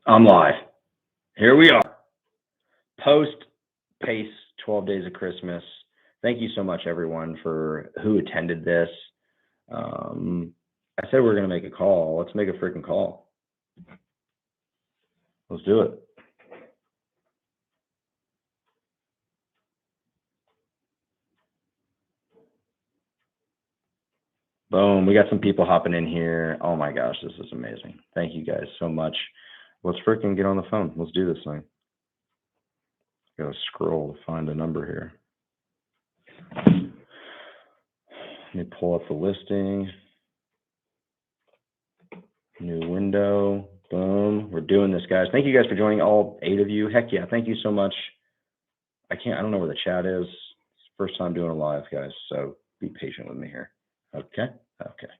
I'm live. Here we are. Post-Pace 12 Days of Christmas. Thank you so much, everyone, for who attended this. I said we are going to make a call. Let's make a freaking call. Let's do it. Boom. We got some people hopping in here. Oh, my gosh. This is amazing. Thank you guys so much. Let's freaking get on the phone. Let's do this thing. Got to scroll to find a number here. Let me pull up the listing. New window. Boom. We're doing this, guys. Thank you guys for joining, all 8 of you. Heck yeah. Thank you so much. I don't know where the chat is. It's the first time doing a live, guys. So be patient with me here. Okay. Okay.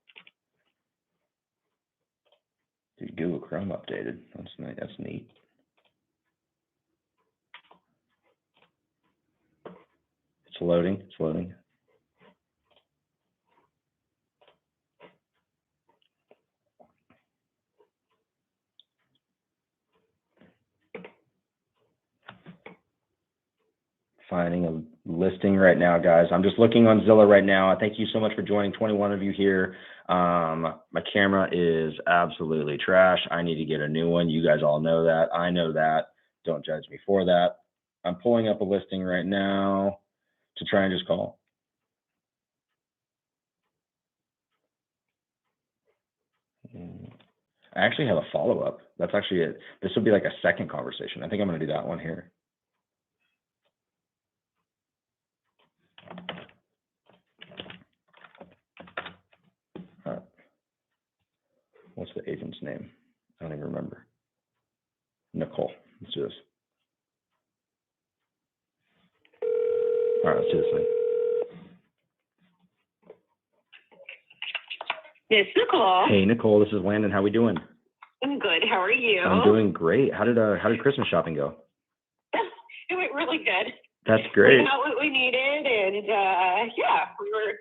Dude, Google Chrome updated. That's nice. That's neat. It's loading. It's loading. Finding a listing right now, guys. I'm just looking on Zillow right now. Thank you so much for joining. 21 of you here. My camera is absolutely trash. I need to get a new one. You guys all know that. I know that. Don't judge me for that. I'm pulling up a listing right now to try and just call. I actually have a follow-up. That's actually it. This will be like a second conversation. I think I'm going to do that one here. What's the agent's name? I don't even remember. Nicole. Let's do this. All right, let's do this thing. It's Nicole. Hey, Nicole. This is Landon. How we doing? I'm good. How are you? I'm doing great. How did Christmas shopping go? It went really good. That's great. We got what we needed, and yeah, we were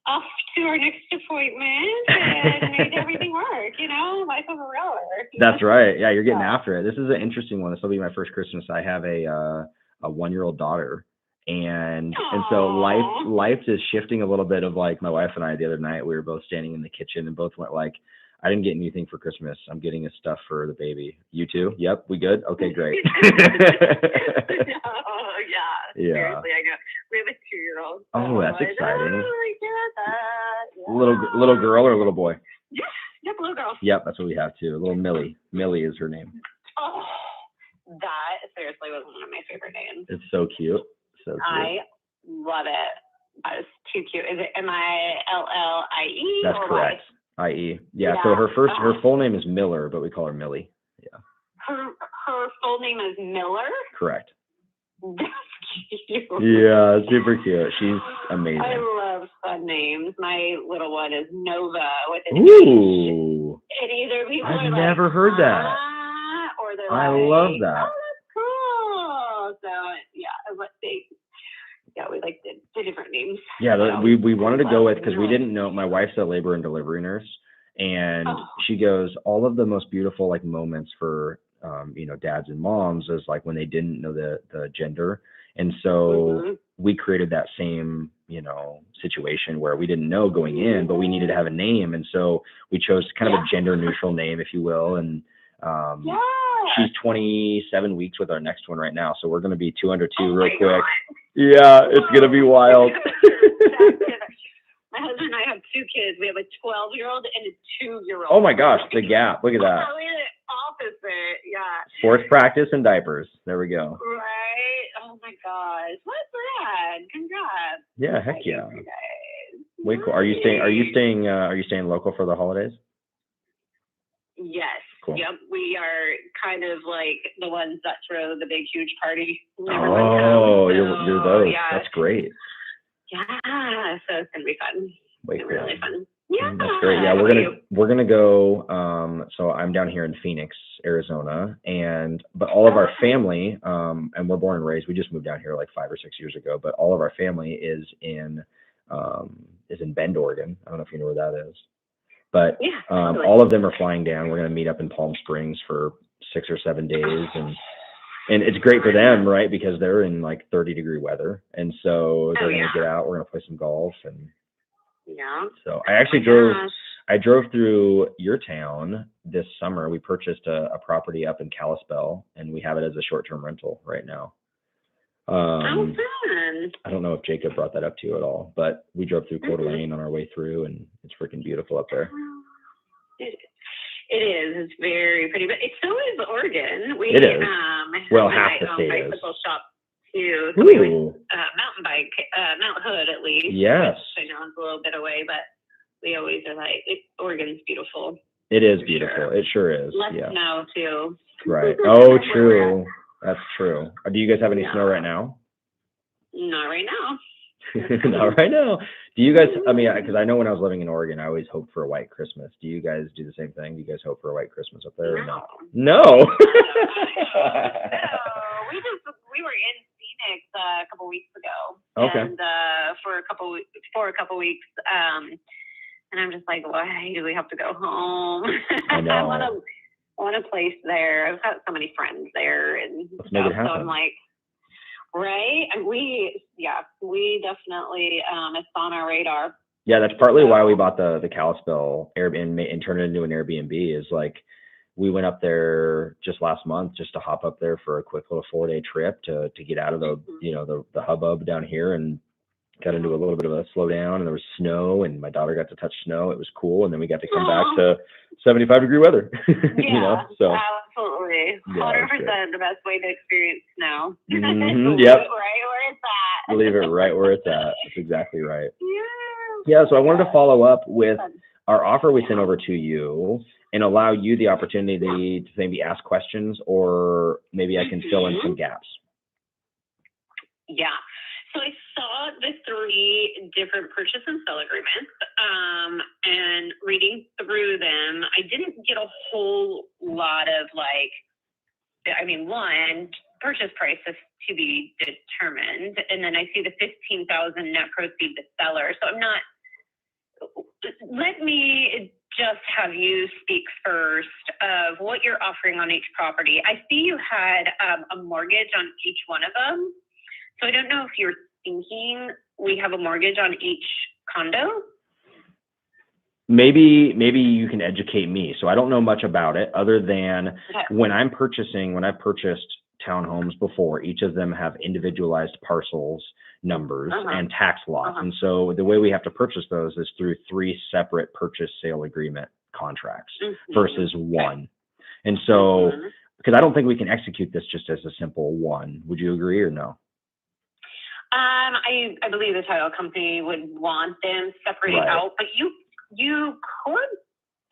off to our next appointment and made everything work. You know, life of a realtor. That's right. Yeah, you're getting after it. This is an interesting one. This will be my first Christmas. I have a 1-year-old daughter, and so life is shifting a little bit. Of like my wife and I the other night, we were both standing in the kitchen and both went like, I didn't get anything for Christmas. I'm getting a stuff for the baby. You too? Yep. We good? Okay, great. Oh, yeah. Seriously, I know. We have a 2-year-old. So oh, that's exciting. I get that. Yeah. Little girl or little boy? Yeah, yep, little girl. Yep, that's what we have too. Little Millie. Millie is her name. Oh, that seriously was one of my favorite names. It's so cute. So cute. I love it. That is too cute. Is it M-I-L-L-I-E? That's correct. I-E. Yeah. So her full name is Miller, but we call her Millie. Yeah. Her full name is Miller? Correct. That's cute. Yeah, super cute. She's amazing. I love fun names. My little one is Nova with an Ooh. H. And either people I've are never heard that. Or they're I like, love that. Oh, that's cool. So yeah, we like the different names. Yeah, so, we wanted to go with, because we didn't know, my wife's a labor and delivery nurse, and she goes, all of the most beautiful like moments for dads and moms is like when they didn't know the gender. And so we created that same, situation where we didn't know going in, but we needed to have a name. And so we chose kind of a gender neutral name, if you will. And she's 27 weeks with our next one right now. So we're going to be 2 under 2 real quick. God. Yeah, it's going to be wild. My husband and I have 2 kids. We have a 12-year-old and a 2-year-old. Oh my gosh, the gap. Look at that. We're the opposite, yeah. Sports practice and diapers. There we go. Right. Oh my gosh. What's that? Congrats. Yeah, heck yeah. Wait, cool. Are you staying local for the holidays? Yes. Cool. Yep. We are kind of like the ones that throw the big, huge party. Oh, you're those. Yeah. That's great. Yeah. So it's gonna be fun. Cool. Really fun. Yeah. That's great. Yeah, we're gonna go. So I'm down here in Phoenix, Arizona, but all of our family, and we're born and raised. We just moved down here like 5 or 6 years ago. But all of our family is in Bend, Oregon. I don't know if you know where that is. But all of them are flying down. We're going to meet up in Palm Springs for 6 or 7 days, and it's great for them, right? Because they're in like 30-degree weather, and so they're gonna get out. We're gonna play some golf, and so I actually drove through your town this summer. We purchased a property up in Kalispell, and we have it as a short-term rental right now. Fun. I don't know if Jacob brought that up to you at all, but we drove through Coeur d'Alene on our way through, and it's freaking beautiful up there. It is. It's very pretty, but so is Oregon. It is. Well, half the state is. Bicycle shop too. So we went mountain bike, Mount Hood at least. Yes. Which I know it's a little bit away, but we always are like, Oregon's beautiful. It is beautiful. Sure. It sure is. Less snow too. Right. Oh, true. That's true. Do you guys have any snow right now? Not right now. Not right now. Do you guys, I mean, because I know when I was living in Oregon, I always hoped for a white Christmas. Do you guys do the same thing? Do you guys hope for a white Christmas up there? No. No. We were in Phoenix a couple weeks ago. Okay. And for a couple weeks. And I'm just like, why do we have to go home? I know. I want a place there. I've got so many friends there, and let's make it happen. So I'm like, right? And we definitely, it's on our radar. Yeah, that's partly why we bought the Kalispell Airbnb and turned it into an Airbnb. Is like we went up there just last month just to hop up there for a quick little 4-day trip to get out of the the hubbub down here, and got into a little bit of a slowdown, and there was snow, and my daughter got to touch snow. It was cool, and then we got to come back to 75-degree weather. Yeah, so absolutely, 100% the best way to experience snow. Mm-hmm, yep, right where it's at. Leave it right where it's at. That's exactly right. Yeah. So I wanted to follow up with our offer we sent over to you, and allow you the opportunity to maybe ask questions, or maybe I can fill in some gaps. Yeah. So I saw the 3 different purchase and sell agreements, and reading through them, I didn't get a whole lot of one, purchase price is to be determined, and then I see the $15,000 net proceed to seller. So let me just have you speak first of what you're offering on each property. I see you had a mortgage on each one of them. So I don't know if you're thinking we have a mortgage on each condo. Maybe you can educate me. So I don't know much about it other than when I've purchased townhomes before, each of them have individualized parcels numbers and tax lots. And so the way we have to purchase those is through 3 separate purchase sale agreement contracts versus one. And so, because I don't think we can execute this just as a simple one. Would you agree or no? I believe the title company would want them separated out, but you could,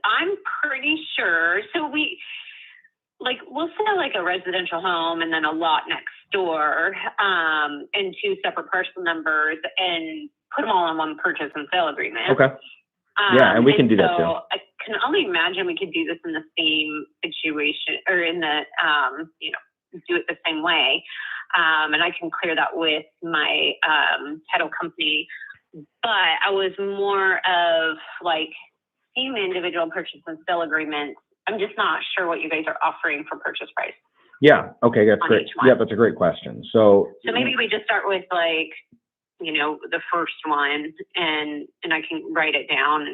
I'm pretty sure. So we'll sell like a residential home and then a lot next door, and 2 separate parcel numbers, and put them all in one purchase and sale agreement. Okay. And we can do that too. I can only imagine we could do this in the same situation, or in the, do it the same way. And I can clear that with my title company. But I was more of seeing the individual purchase and sale agreements. I'm just not sure what you guys are offering for purchase price. Yeah. Okay. That's great. Yeah, that's a great question. So maybe we just start with the first one, and I can write it down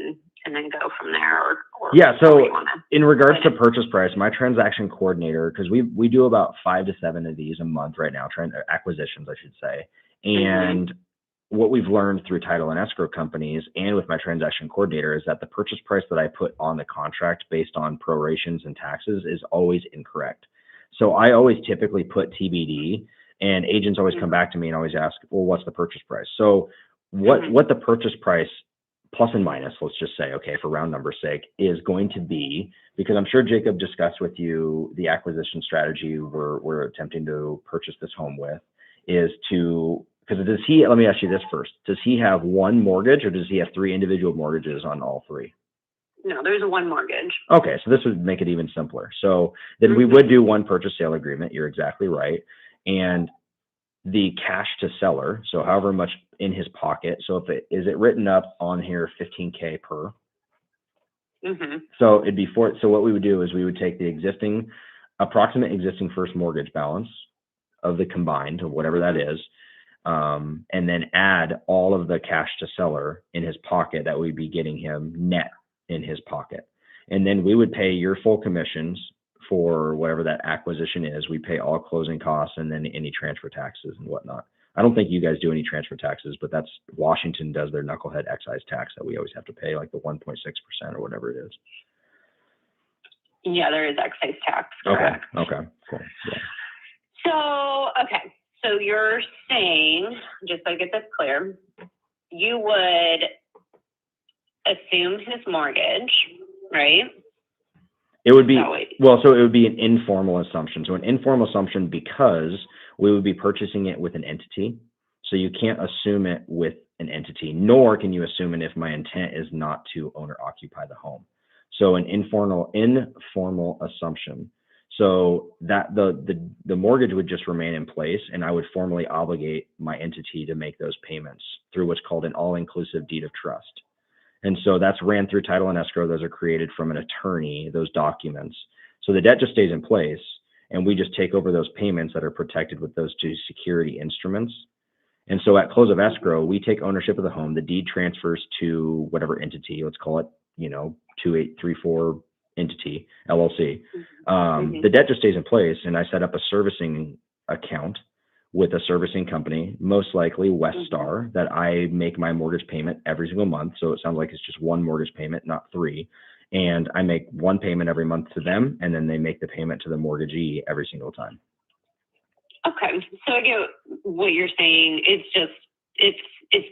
and then go from there. Or so in regards to purchase price, my transaction coordinator, because we do about 5 to 7 of these a month right now, acquisitions, I should say. And what we've learned through title and escrow companies and with my transaction coordinator is that the purchase price that I put on the contract based on prorations and taxes is always incorrect. So I always typically put TBD, and agents always come back to me and always ask, well, what's the purchase price? So what the purchase price plus and minus, let's just say, okay, for round number's sake, is going to be, because I'm sure Jacob discussed with you the acquisition strategy we're attempting to purchase this home with, is to, because let me ask you this first, does he have one mortgage, or does he have 3 individual mortgages on all 3? No, there's one mortgage. Okay, so this would make it even simpler. So then we would do one purchase sale agreement. You're exactly right. And the cash to seller, so however much in his pocket. So is it written up on here $15K per? So it'd be so what we would do is we would take the existing approximate existing first mortgage balance of the combined, of whatever that is, and then add all of the cash to seller in his pocket that we'd be getting him net in his pocket. And then we would pay your full commissions for whatever that acquisition is. We pay all closing costs and then any transfer taxes and whatnot. I don't think you guys do any transfer taxes, but that's Washington does their knucklehead excise tax that we always have to pay, like the 1.6% or whatever it is. Yeah, there is excise tax. Correct. Okay, cool. Yeah. So you're saying, just so I get this clear, you would assume his mortgage, right? It would be, so it would be an informal assumption. So an informal assumption because we would be purchasing it with an entity. So you can't assume it with an entity, nor can you assume it if my intent is not to own or occupy the home. So an informal assumption. So that the mortgage would just remain in place, and I would formally obligate my entity to make those payments through what's called an all-inclusive deed of trust. And so that's ran through title and escrow. Those are created from an attorney, those documents. So the debt just stays in place, and we just take over those payments that are protected with those two security instruments. And so at close of escrow, we take ownership of the home. The deed transfers to whatever entity, let's call it, 2834 entity, LLC. The debt just stays in place, and I set up a servicing account with a servicing company, most likely Weststar, that I make my mortgage payment every single month. So it sounds like it's just one mortgage payment, not three. And I make one payment every month to them, and then they make the payment to the mortgagee every single time. Okay. So I get what you're saying. It's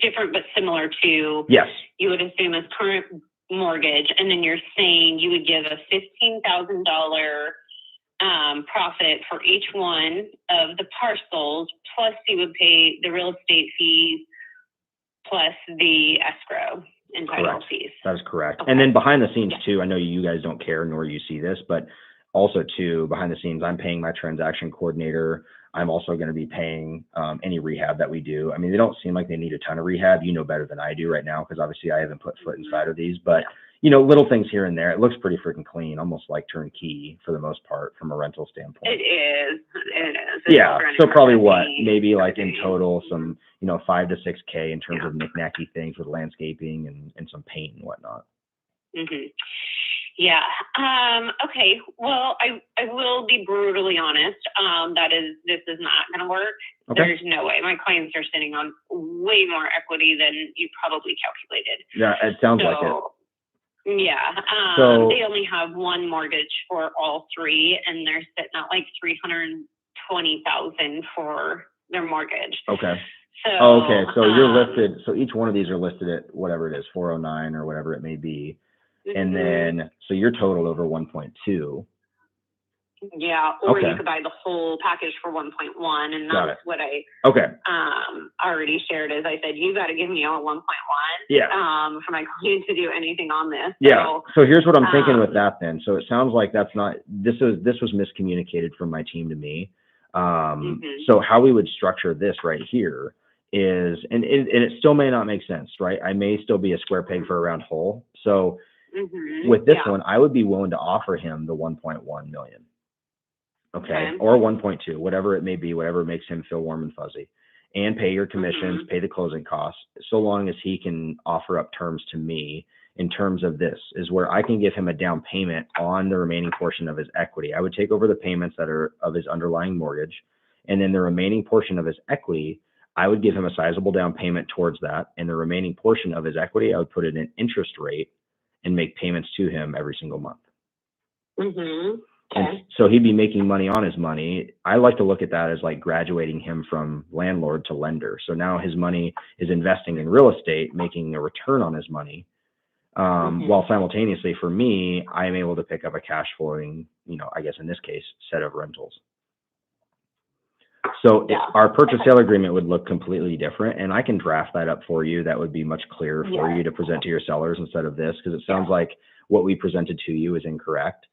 different, but similar to, yes, you would assume his current mortgage, and then you're saying you would give a $15,000 profit for each one of the parcels, plus you would pay the real estate fees, plus the escrow and title fees. That is correct. Okay. And then behind the scenes too, I know you guys don't care nor you see this, but also too, behind the scenes, I'm paying my transaction coordinator. I'm also going to be paying any rehab that we do. I mean, they don't seem like they need a ton of rehab. You know better than I do right now, because obviously I haven't put foot inside of these, but little things here and there. It looks pretty freaking clean, almost like turnkey for the most part from a rental standpoint. It is. Yeah. So probably maybe like in total some, $5 to $6K in terms of knick-knacky things with landscaping and some paint and whatnot. Mm-hmm. Yeah. Okay. Well, I will be brutally honest. This is not going to work. Okay. There's no way. My clients are sitting on way more equity than you probably calculated. Yeah, it sounds like it. Yeah. They only have one mortgage for all three, and they're sitting at like $320,000 for their mortgage. Okay. So, So you're listed. So each one of these are listed at whatever it is, 409 or whatever it may be. And then, so you're total over 1.2. Yeah, or you could buy the whole package for 1.1, and that's what I already shared. As I said, you got to give me all 1.1. Yeah. For my client to do anything on this. Yeah. So here's what I'm thinking with that then. So it sounds like that's not. This was miscommunicated from my team to me. So how we would structure this right here is, and it still may not make sense, right? I may still be a square peg for a round hole. So with this one, I would be willing to offer him the 1.1 million. Okay. Or 1.2, whatever it may be, whatever makes him feel warm and fuzzy, and pay your commissions, pay the closing costs, so long as he can offer up terms to me in terms of this, is where I can give him a down payment on the remaining portion of his equity. I would take over the payments that are of his underlying mortgage, and then the remaining portion of his equity, I would give him a sizable down payment towards that, and the remaining portion of his equity, I would put it in interest rate and make payments to him every single month. And so he'd be making money on his money. I like to look at that as like graduating him from landlord to lender. So now his money is investing in real estate, making a return on his money. While simultaneously for me, I am able to pick up a cash flowing, I guess in this case, set of rentals. So our purchase sale agreement would look completely different, and I can draft that up for you. That would be much clearer for you to present to your sellers instead of this, because it sounds like what we presented to you is incorrect.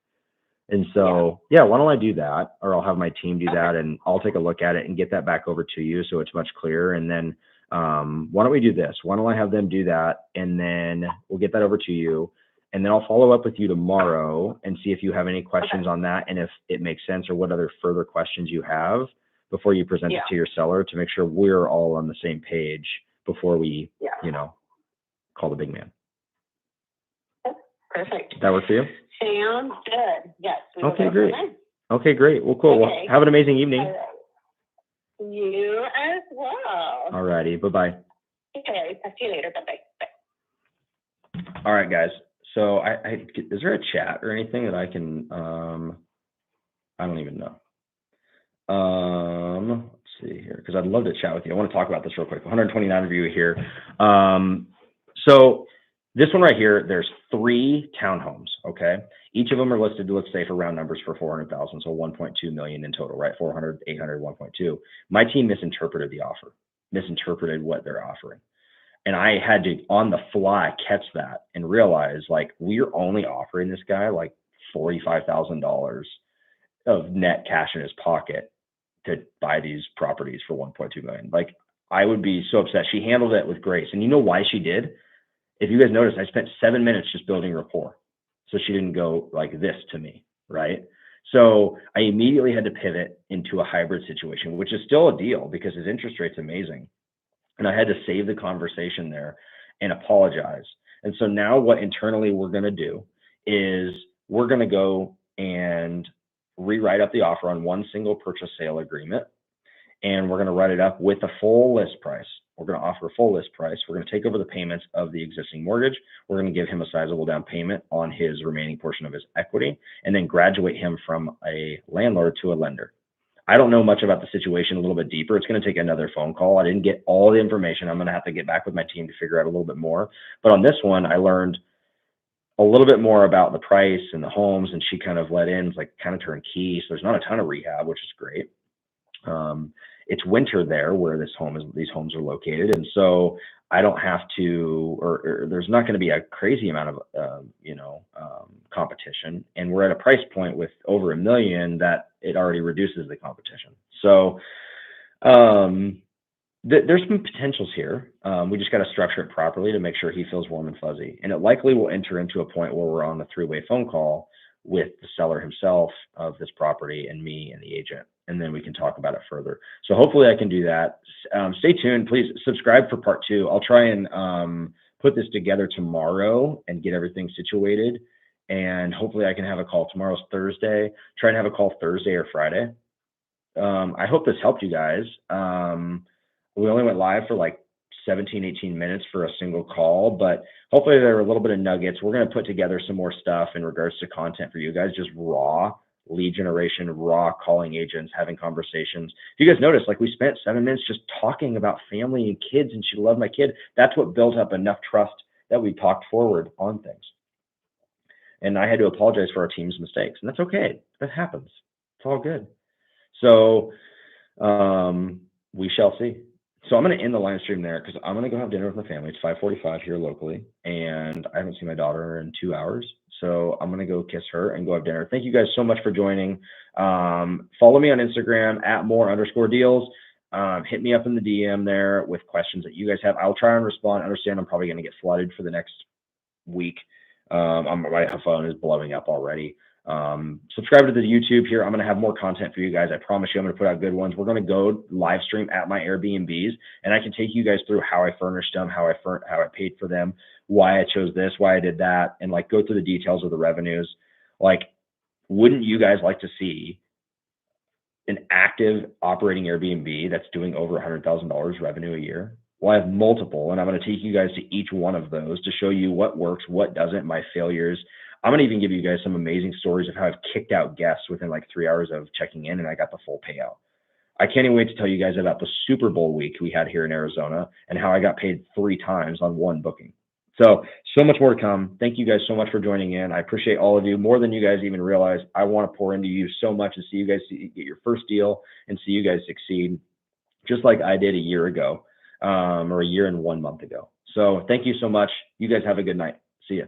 And so, why don't I do that, or I'll have my team do that, and I'll take a look at it and get that back over to you so it's much clearer. And then why don't we do this? Why don't I have them do that, and then we'll get that over to you. And then I'll follow up with you tomorrow and see if you have any questions on that and if it makes sense or what other further questions you have before you present it to your seller to make sure we're all on the same page before we, you know, call the big man. Perfect. That work for you? Sounds good. Yes. Okay, great. Okay, great. Well, cool. Well, have an amazing evening. All right. You as well. All righty. Bye-bye. Okay. Talk to you later. Bye-bye. Bye. All right, guys. So is there a chat or anything that I can, I don't even know. Let's see here, because I'd love to chat with you. I want to talk about this real quick. 129 of you here. So this one right here, there's 3 townhomes, okay? Each of them are listed, let's say, for round numbers for 400,000, so 1.2 million in total, right? 400, 800, 1.2. My team misinterpreted the offer, misinterpreted what they're offering. And I had to, on the fly, catch that and realize, like, we're only offering this guy like $45,000 of net cash in his pocket to buy these properties for 1.2 million. Like, I would be so upset. She handled it with grace. And you know why she did? If you guys noticed, I spent 7 minutes just building rapport. So she didn't go like this to me, right? So I immediately had to pivot into a hybrid situation, which is still a deal because his interest rate's amazing. And I had to save the conversation there and apologize. And so now what internally we're going to do is we're going to go and rewrite up the offer on one single purchase sale agreement. And we're going to write it up with a full list price. We're going to offer a full list price. We're going to take over the payments of the existing mortgage. We're going to give him a sizable down payment on his remaining portion of his equity, and then graduate him from a landlord to a lender. I don't know much about the situation a little bit deeper. It's going to take another phone call. I didn't get all the information. I'm going to have to get back with my team to figure out a little bit more. But on this one, I learned a little bit more about the price and the homes, and she kind of let in, it's like kind of turnkey. So there's not a ton of rehab, which is great. It's winter there where these homes are located. And so I don't have to, or there's not going to be a crazy amount of, competition. And we're at a price point with over $1 million that it already reduces the competition. So, there's some potentials here. We just got to structure it properly to make sure he feels warm and fuzzy. And it likely will enter into a point where we're on a 3-way phone call with the seller himself of this property and me and the agent. And then we can talk about it further. So hopefully I can do that. Stay tuned. Please subscribe for part 2. I'll try and put this together tomorrow and get everything situated. And hopefully I can have a call. Tomorrow's Thursday. Try and have a call Thursday or Friday. I hope this helped you guys. We only went live for like 17, 18 minutes for a single call, but hopefully there were a little bit of nuggets. We're going to put together some more stuff in regards to content for you guys, just raw lead generation, raw calling agents, having conversations. If you guys notice, like, we spent 7 minutes just talking about family and kids, and she loved my kid. That's what built up enough trust that we talked forward on things. And I had to apologize for our team's mistakes, and that's okay. That happens. It's all good. So we shall see. So I'm going to end the live stream there because I'm going to go have dinner with my family. It's 5:45 here locally, and I haven't seen my daughter in 2 hours. So I'm going to go kiss her and go have dinner. Thank you guys so much for joining. Follow me on Instagram @more_deals. Hit me up in the DM there with questions that you guys have. I'll try and respond. Understand I'm probably going to get flooded for the next week. My phone is blowing up already. Subscribe to the YouTube here. I'm going to have more content for you guys. I promise you I'm going to put out good ones. We're going to go live stream at my Airbnbs, and I can take you guys through how I furnished them, how I paid for them, why I chose this, why I did that, and like go through the details of the revenues. Like, wouldn't you guys like to see an active operating Airbnb that's doing over $100,000 revenue a year? Well, I have multiple, and I'm going to take you guys to each one of those to show you what works, what doesn't, my failures. I'm going to even give you guys some amazing stories of how I've kicked out guests within like 3 hours of checking in, and I got the full payout. I can't even wait to tell you guys about the Super Bowl week we had here in Arizona and how I got paid 3 times on one booking. So much more to come. Thank you guys so much for joining in. I appreciate all of you more than you guys even realize. I want to pour into you so much and see you guys get your first deal and see you guys succeed just like I did a year ago, or a year and 1 month ago. So thank you so much. You guys have a good night. See ya.